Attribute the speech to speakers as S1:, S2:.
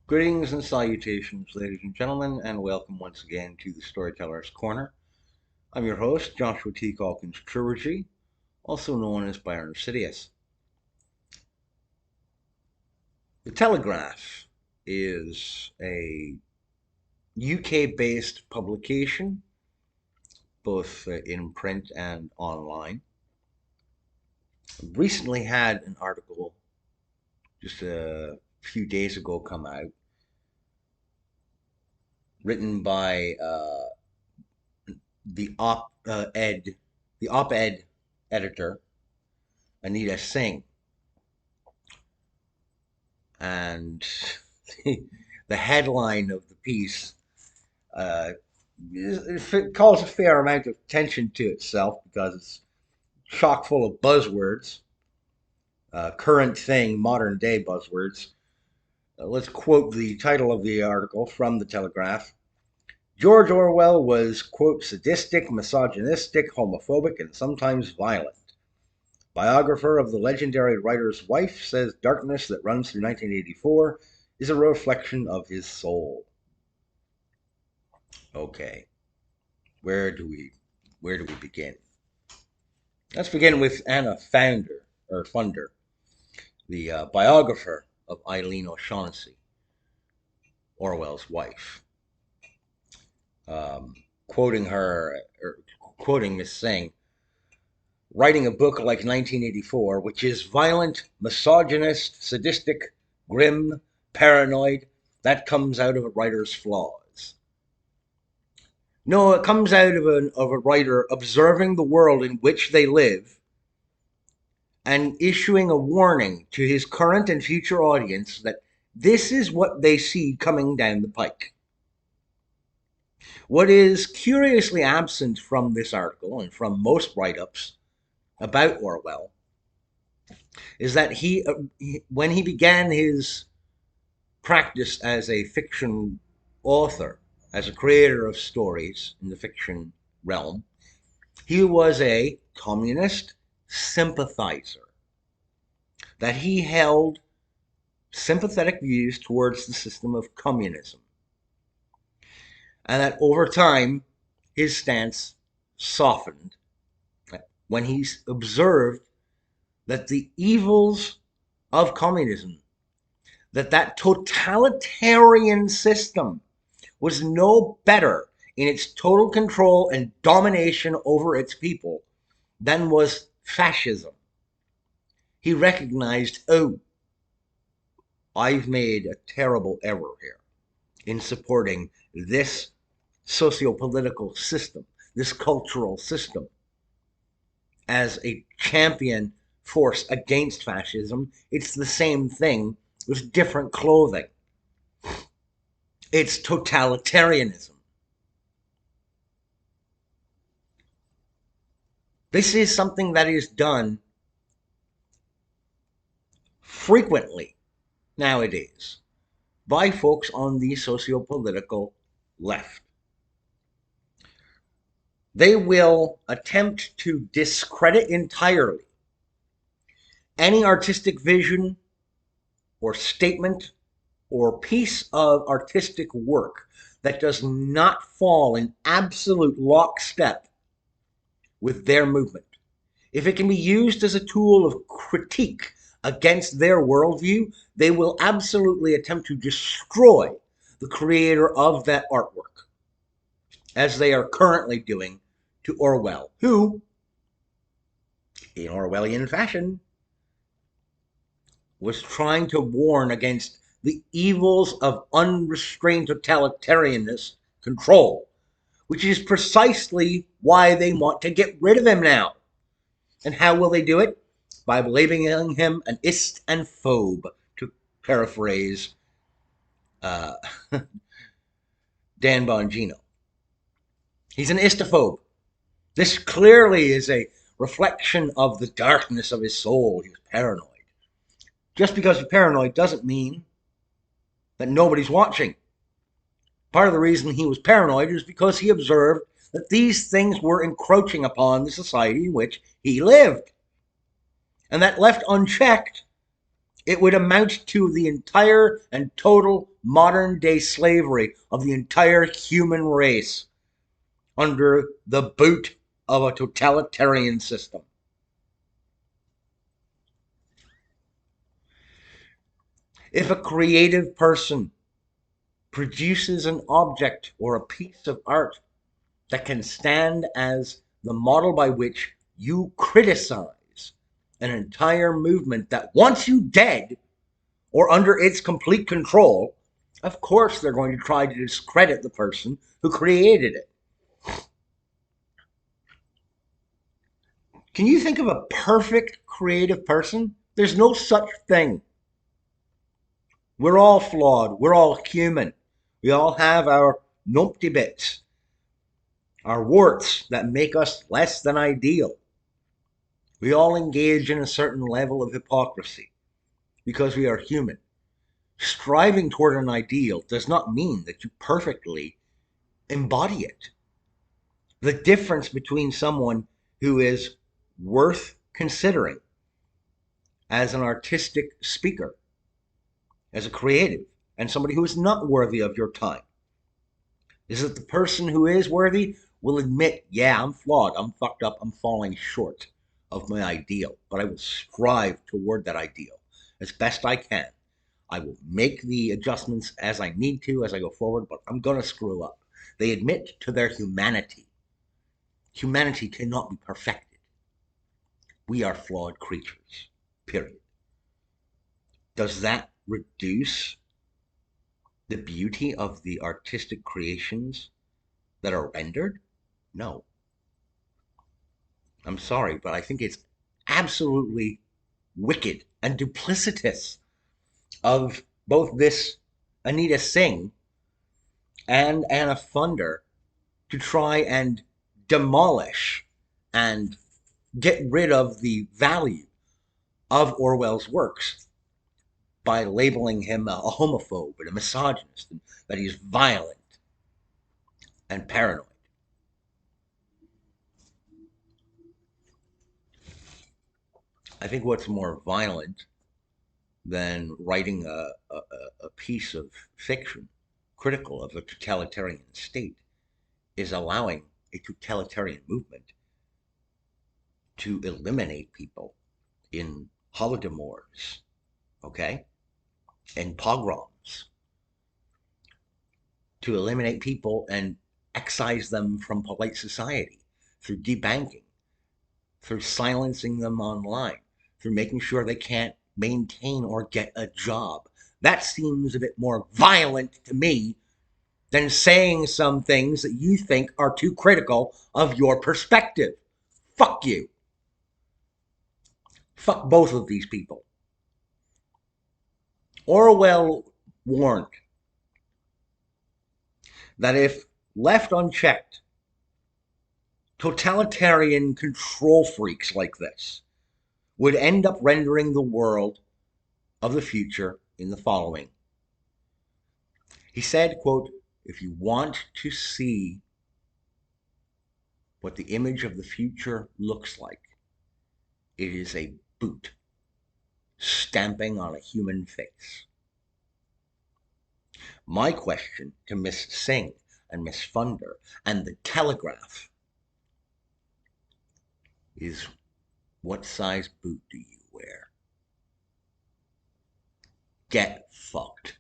S1: Greetings and salutations, ladies and gentlemen, and welcome once again to the Storyteller's Corner. I'm your host, Joshua T. Calkins Trilogy, also known as Byron Sidious. The Telegraph is a UK-based publication, both in print and online. Recently had an article just a few days ago come out, written by the op-ed editor Anita Singh, and the headline of the piece it calls a fair amount of attention to itself because it's chock full of buzzwords, current thing, modern day buzzwords. Let's quote the title of the article from the Telegraph. George Orwell was, quote, sadistic, misogynistic, homophobic, and sometimes violent. Biographer of the legendary writer's wife says darkness that runs through 1984 is a reflection of his soul. Okay, where do we begin? Let's begin with Anna Funder, the biographer of Eileen O'Shaughnessy, Orwell's wife. Quoting Miss Singh, writing a book like 1984, which is violent, misogynist, sadistic, grim, paranoid, that comes out of a writer's flaws. No, it comes out of a writer observing the world in which they live and issuing a warning to his current and future audience that this is what they see coming down the pike. What is curiously absent from this article and from most write-ups about Orwell is that when he began his practice as a fiction author, as a creator of stories in the fiction realm, he was a communist sympathizer, that he held sympathetic views towards the system of communism, and that over time his stance softened when he observed that the evils of communism, that totalitarian system was no better in its total control and domination over its people than was fascism. He recognized, oh, I've made a terrible error here in supporting this socio-political system, this cultural system, as a champion force against fascism. It's the same thing with different clothing. It's totalitarianism. This is something that is done frequently nowadays by folks on the socio-political left. They will attempt to discredit entirely any artistic vision or statement or piece of artistic work that does not fall in absolute lockstep with their movement. If it can be used as a tool of critique against their worldview, they will absolutely attempt to destroy the creator of that artwork, as they are currently doing to Orwell, who, in Orwellian fashion, was trying to warn against the evils of unrestrained totalitarianist control, which is precisely why they want to get rid of him now. And how will they do it? By labeling him an ist and phobe, to paraphrase Dan Bongino. He's an istaphobe. This clearly is a reflection of the darkness of his soul. He was paranoid. Just because you're paranoid doesn't mean that nobody's watching. Part of the reason he was paranoid is because he observed that these things were encroaching upon the society in which he lived. And that left unchecked It would amount to the entire and total modern day slavery of the entire human race under the boot of a totalitarian system. If a creative person produces an object or a piece of art that can stand as the model by which you criticize an entire movement that wants you dead or under its complete control, of course they're going to try to discredit the person who created it. Can you think of a perfect creative person? There's no such thing. We're all flawed. We're all human. We all have our numpty bits, our warts that make us less than ideal. We all engage in a certain level of hypocrisy because we are human. Striving toward an ideal does not mean that you perfectly embody it. The difference between someone who is worth considering as an artistic speaker, as a creative, and somebody who is not worthy of your time is that the person who is worthy will admit, yeah, I'm flawed, I'm fucked up, I'm falling short of my ideal, but I will strive toward that ideal as best I can. I will make the adjustments as I need to as I go forward, but I'm going to screw up. They admit to their humanity. Humanity cannot be perfected. We are flawed creatures, period. Does that reduce the beauty of the artistic creations that are rendered? No. I'm sorry, but I think it's absolutely wicked and duplicitous of both this Anita Singh and Anna Funder to try and demolish and get rid of the value of Orwell's works by labeling him a homophobe and a misogynist, and that he's violent and paranoid. I think what's more violent than writing a piece of fiction critical of a totalitarian state is allowing a totalitarian movement to eliminate people in holodomors, okay, and pogroms, to eliminate people and excise them from polite society through debanking, through silencing them online, through making sure they can't maintain or get a job. That seems a bit more violent to me than saying some things that you think are too critical of your perspective. Fuck you. Fuck both of these people. Orwell warned that if left unchecked, totalitarian control freaks like this would end up rendering the world of the future in the following. He said, quote, if you want to see what the image of the future looks like, it is a boot stamping on a human face. My question to Miss Singh and Miss Funder and the Telegraph is, what size boot do you wear? Get fucked.